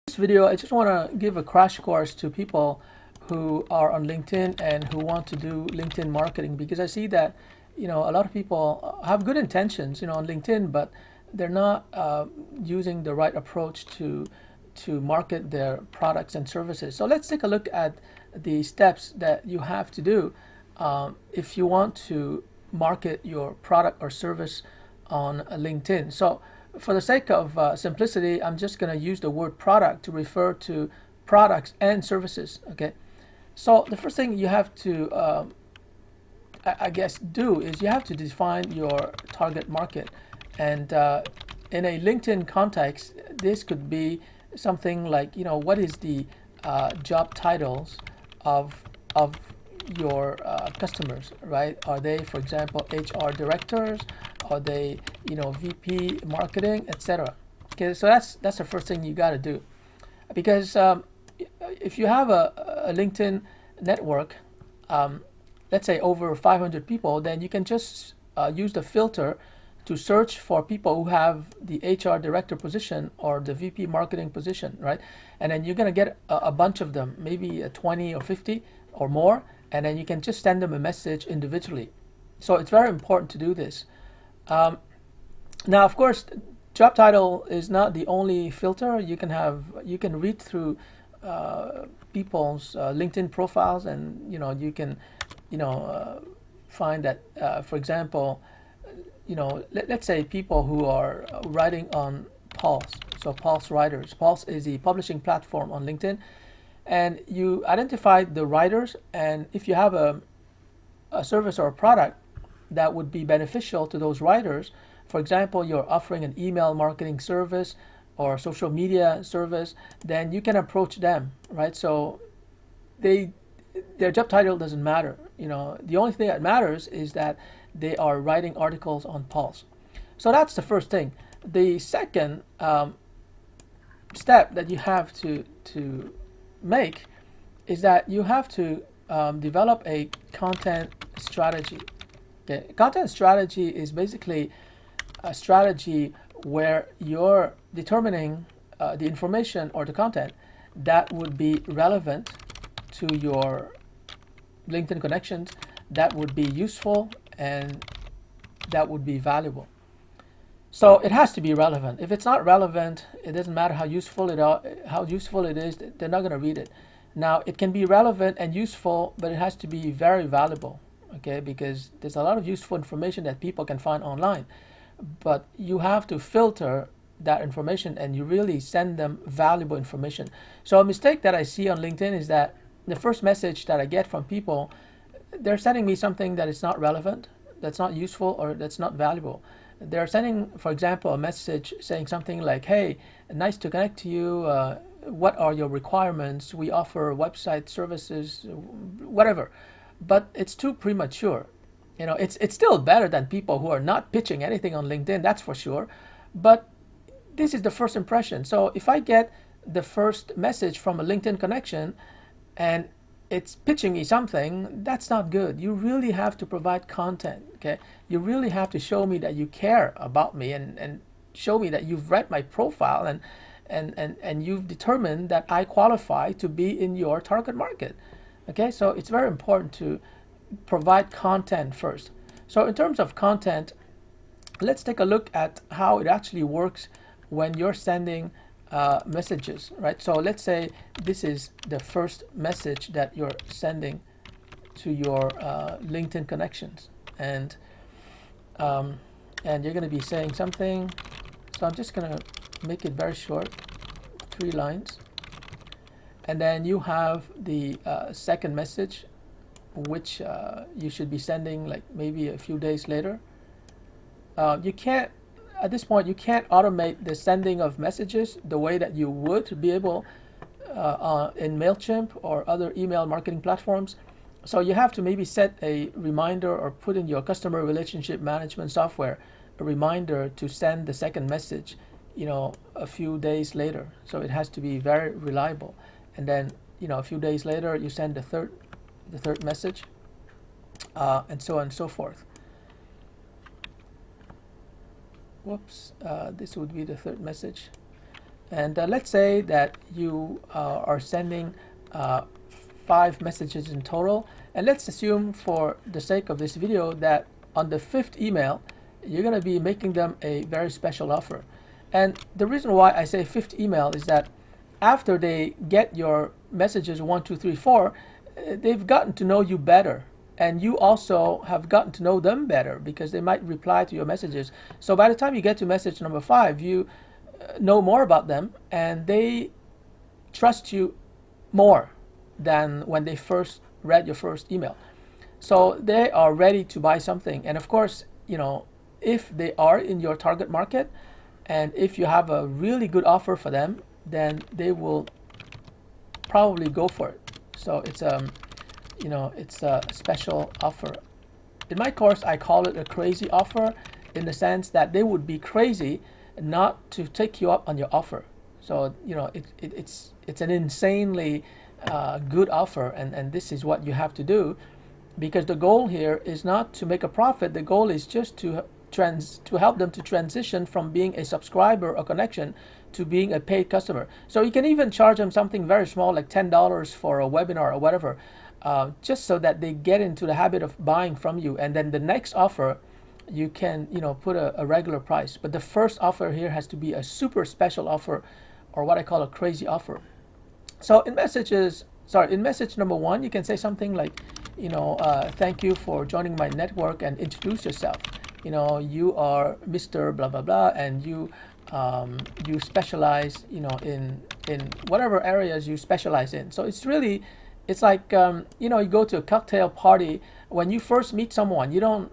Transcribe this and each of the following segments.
This video, I just want to give a crash course to people who are on LinkedIn and who want to do LinkedIn marketing, because I see that a lot of people have good intentions on LinkedIn, but they're not using the right approach to market their products and services. So let's take a look at the steps that you have to do if you want to market your product or service on LinkedIn. So for the sake of simplicity, I'm just going to use the word product to refer to products and services. Okay, so the first thing you have to I guess do is you have to define your target market. And in a LinkedIn context, this could be something like, what is the job titles of your customers, right? Are they, for example, HR directors? Are they, VP marketing, etc.? Okay, so that's the first thing you got to do, because if you have a LinkedIn network, let's say over 500 people, then you can just use the filter to search for people who have the HR director position or the VP marketing position, right? And then you're going to get a bunch of them, maybe 20 or 50 or more, and then you can just send them a message individually. So it's very important to do this. Now, of course, job title is not the only filter. You can read through people's LinkedIn profiles, and you can find that, for example, let's say people who are writing on Pulse. So Pulse Writers. Pulse is the publishing platform on LinkedIn, and you identify the writers, and if you have a service or a product that would be beneficial to those writers, for example, you're offering an email marketing service or social media service, then you can approach them, right? So their job title doesn't matter. The only thing that matters is that they are writing articles on Pulse. So that's the first thing. The second step that you have to make is that you have to develop a content strategy. Okay, content strategy is basically a strategy where you're determining the information or the content that would be relevant to your LinkedIn connections, that would be useful, and that would be valuable. So it has to be relevant. If it's not relevant, it doesn't matter how useful it is, they're not going to read it. Now, it can be relevant and useful, but it has to be very valuable, okay? Because there's a lot of useful information that people can find online, but you have to filter that information and you really send them valuable information. So a mistake that I see on LinkedIn is that the first message that I get from people, they're sending me something that is not relevant, that's not useful, or that's not valuable. They're sending, for example, a message saying something like, hey, nice to connect to you. What are your requirements? We offer website services, whatever. But it's too premature. It's still better than people who are not pitching anything on LinkedIn, that's for sure. But this is the first impression. So if I get the first message from a LinkedIn connection and it's pitching me something, that's not good. You really have to provide content, okay? You really have to show me that you care about me, and show me that you've read my profile and you've determined that I qualify to be in your target market. Okay, so it's very important to provide content first. So in terms of content, let's take a look at how it actually works when you're sending messages, right? So let's say this is the first message that you're sending to your LinkedIn connections, and you're going to be saying something. So I'm just going to make it very short, 3 lines, and then you have the second message, which you should be sending like maybe a few days later. You can't At this point, you can't automate the sending of messages the way that you would be able in MailChimp or other email marketing platforms. So you have to maybe set a reminder or put in your customer relationship management software a reminder to send the second message, a few days later. So it has to be very reliable. And then, a few days later, you send the third message, and so on and so forth. This would be the third message. And let's say that you are sending 5 messages in total, and let's assume for the sake of this video that on the 5th email you're going to be making them a very special offer. And the reason why I say 5th email is that after they get your messages 1, 2, 3, 4, they've gotten to know you better, and you also have gotten to know them better because they might reply to your messages. So by the time you get to message number 5, you know more about them, and they trust you more than when they first read your first email. So they are ready to buy something. And of course, if they are in your target market, and if you have a really good offer for them, then they will probably go for it. So it's it's a special offer. In my course, I call it a crazy offer, in the sense that they would be crazy not to take you up on your offer. So it's an insanely good offer, and this is what you have to do, because the goal here is not to make a profit. The goal is just to help them to transition from being a subscriber or connection to being a paid customer. So you can even charge them something very small, like $10 for a webinar or whatever, just so that they get into the habit of buying from you. And then the next offer, you can put a regular price. But the first offer here has to be a super special offer, or what I call a crazy offer. So in message number 1, you can say something like, thank you for joining my network, and introduce yourself. You are Mr. blah blah blah, and you specialize in whatever areas you specialize in. So it's like you go to a cocktail party. When you first meet someone, you don't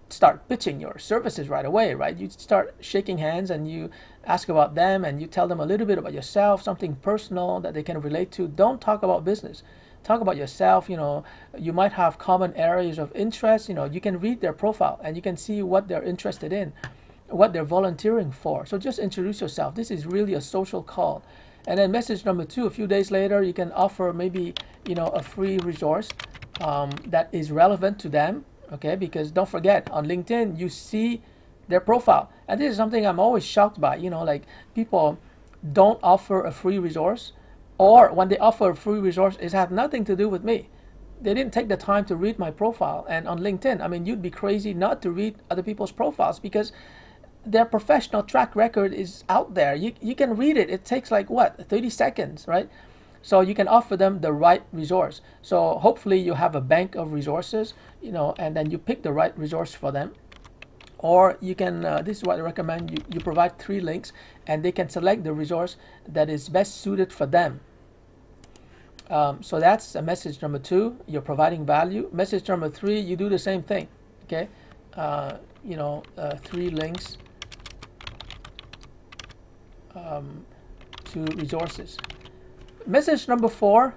start pitching your services right away, right? You start shaking hands, and you ask about them, and you tell them a little bit about yourself, something personal that they can relate to. Don't talk about business. Talk about yourself. You might have common areas of interest. You can read their profile, and you can see what they're interested in, what they're volunteering for. So just introduce yourself. This is really a social call. And then message number 2, a few days later, you can offer maybe a free resource that is relevant to them. Okay, because don't forget, on LinkedIn you see their profile, and this is something I'm always shocked by. Like, people don't offer a free resource, or when they offer a free resource, it has nothing to do with me. They didn't take the time to read my profile. And on LinkedIn, I mean, you'd be crazy not to read other people's profiles, because their professional track record is out there. You can read it. It takes like 30 seconds, right? So you can offer them the right resource. So hopefully you have a bank of resources, and then you pick the right resource for them. Or you can, this is what I recommend, you provide 3 links, and they can select the resource that is best suited for them. So that's message number 2, you're providing value. Message number 3, you do the same thing, okay? 3 links to resources. Message number 4,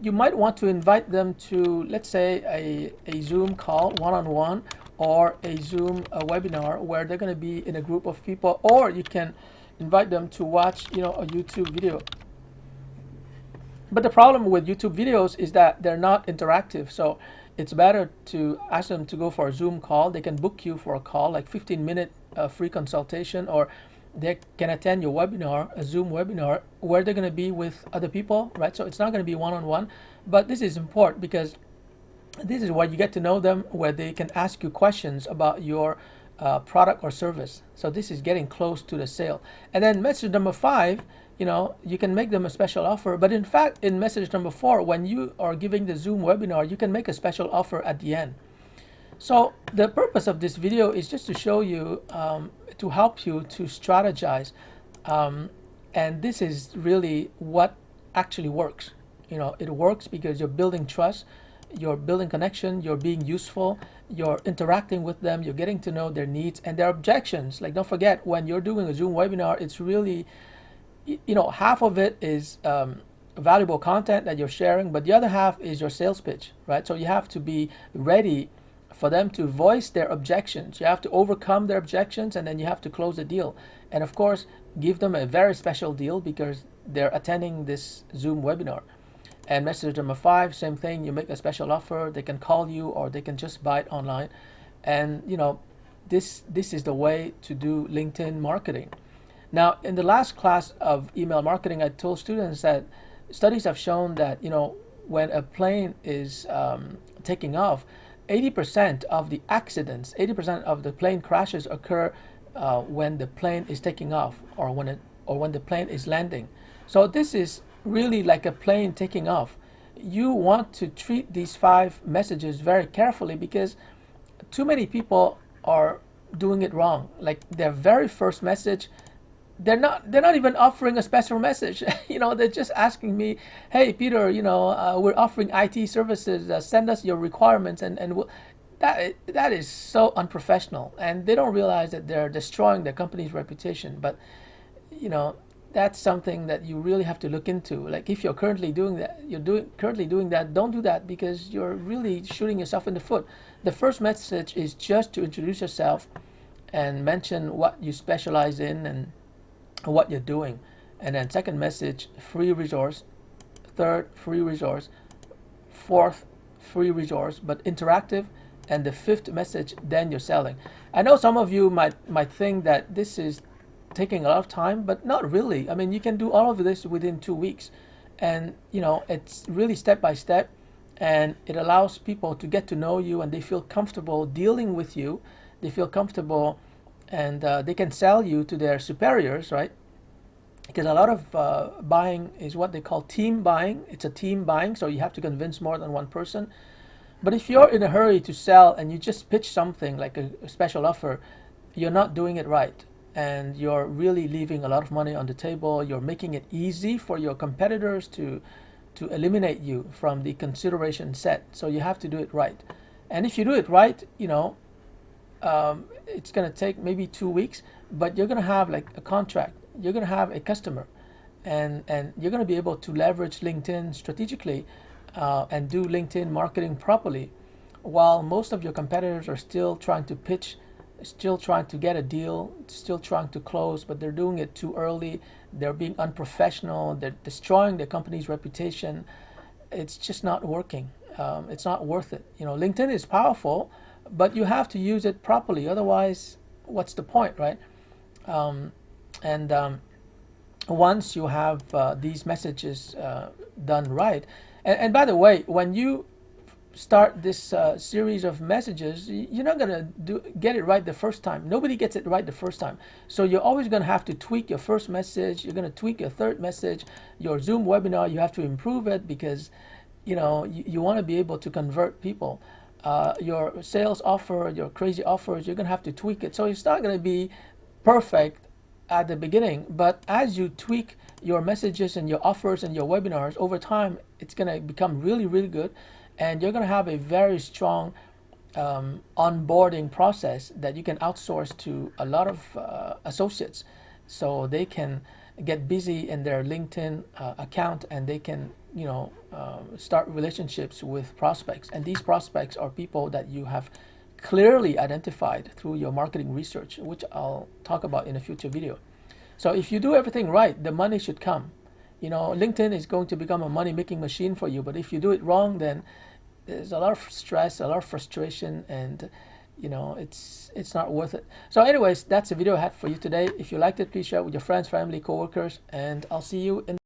you might want to invite them to, let's say, a Zoom call, one-on-one, or a Zoom webinar where they're going to be in a group of people, or you can invite them to watch, a YouTube video. But the problem with YouTube videos is that they're not interactive, so it's better to ask them to go for a Zoom call. They can book you for a call, like 15-minute free consultation, or they can attend your webinar, a Zoom webinar, where they're going to be with other people, right? So it's not going to be one-on-one, but this is important because this is where you get to know them, where they can ask you questions about your product or service. So this is getting close to the sale. And then message number 5, you can make them a special offer. But in fact, in message number 4, when you are giving the Zoom webinar, you can make a special offer at the end. So the purpose of this video is just to show you, to help you to strategize. And this is really what actually works. It works because you're building trust, you're building connection, you're being useful, you're interacting with them, you're getting to know their needs and their objections. Like, don't forget, when you're doing a Zoom webinar, it's really, half of it is valuable content that you're sharing, but the other half is your sales pitch, right? So you have to be ready for them to voice their objections. You have to overcome their objections, and then you have to close the deal. And of course, give them a very special deal because they're attending this Zoom webinar. And message number 5, same thing. You make a special offer. They can call you, or they can just buy it online. And this is the way to do LinkedIn marketing. Now, in the last class of email marketing, I told students that studies have shown that, when a plane is taking off, 80% of the accidents, 80% of the plane crashes occur when the plane is taking off, or when the plane is landing. So this is really like a plane taking off. You want to treat these 5 messages very carefully, because too many people are doing it wrong. Like their very first message, they're not even offering a special message. They're just asking me, hey Peter, we're offering IT services, send us your requirements, and that is so unprofessional, and they don't realize that they're destroying their company's reputation. But you know that's something that you really have to look into. Like if you're currently doing that, don't do that, because you're really shooting yourself in the foot. The first message is just to introduce yourself and mention what you specialize in and what you're doing. And then second message, free resource. Third, free resource. Fourth, free resource, but interactive. And the fifth message, then you're selling. I know some of you might think that this is taking a lot of time, but not really. I mean, you can do all of this within 2 weeks, and it's really step by step, and it allows people to get to know you, and they feel comfortable dealing with you. They feel comfortable, and they can sell you to their superiors, right? Because a lot of buying is what they call team buying. It's a team buying, so you have to convince more than one person. But if you're in a hurry to sell and you just pitch something like a special offer, you're not doing it right. And you're really leaving a lot of money on the table. You're making it easy for your competitors to eliminate you from the consideration set. So you have to do it right. And if you do it right, it's going to take maybe 2 weeks, but you're going to have like a contract. You're going to have a customer, and you're going to be able to leverage LinkedIn strategically and do LinkedIn marketing properly, while most of your competitors are still trying to pitch, still trying to get a deal, still trying to close, but they're doing it too early. They're being unprofessional. They're destroying their company's reputation. It's just not working. It's not worth it. LinkedIn is powerful, but you have to use it properly. Otherwise, what's the point, right? And once you have these messages done right, and by the way, when you start this series of messages, you're not going to get it right the first time. Nobody gets it right the first time. So you're always going to have to tweak your first message. You're going to tweak your third message. Your Zoom webinar, you have to improve it, because you want to be able to convert people. Your sales offer, your crazy offers, you're going to have to tweak it. So it's not going to be perfect at the beginning, but as you tweak your messages and your offers and your webinars over time, it's going to become really, really good. And you're going to have a very strong onboarding process that you can outsource to a lot of associates, so they can get busy in their LinkedIn account, and they can start relationships with prospects. And these prospects are people that you have clearly identified through your marketing research, which I'll talk about in a future video. So if you do everything right, the money should come. LinkedIn is going to become a money-making machine for you, but if you do it wrong, then there's a lot of stress, a lot of frustration, and it's not worth it. So anyways, that's the video I had for you today. If you liked it, please share it with your friends, family, coworkers, and I'll see you in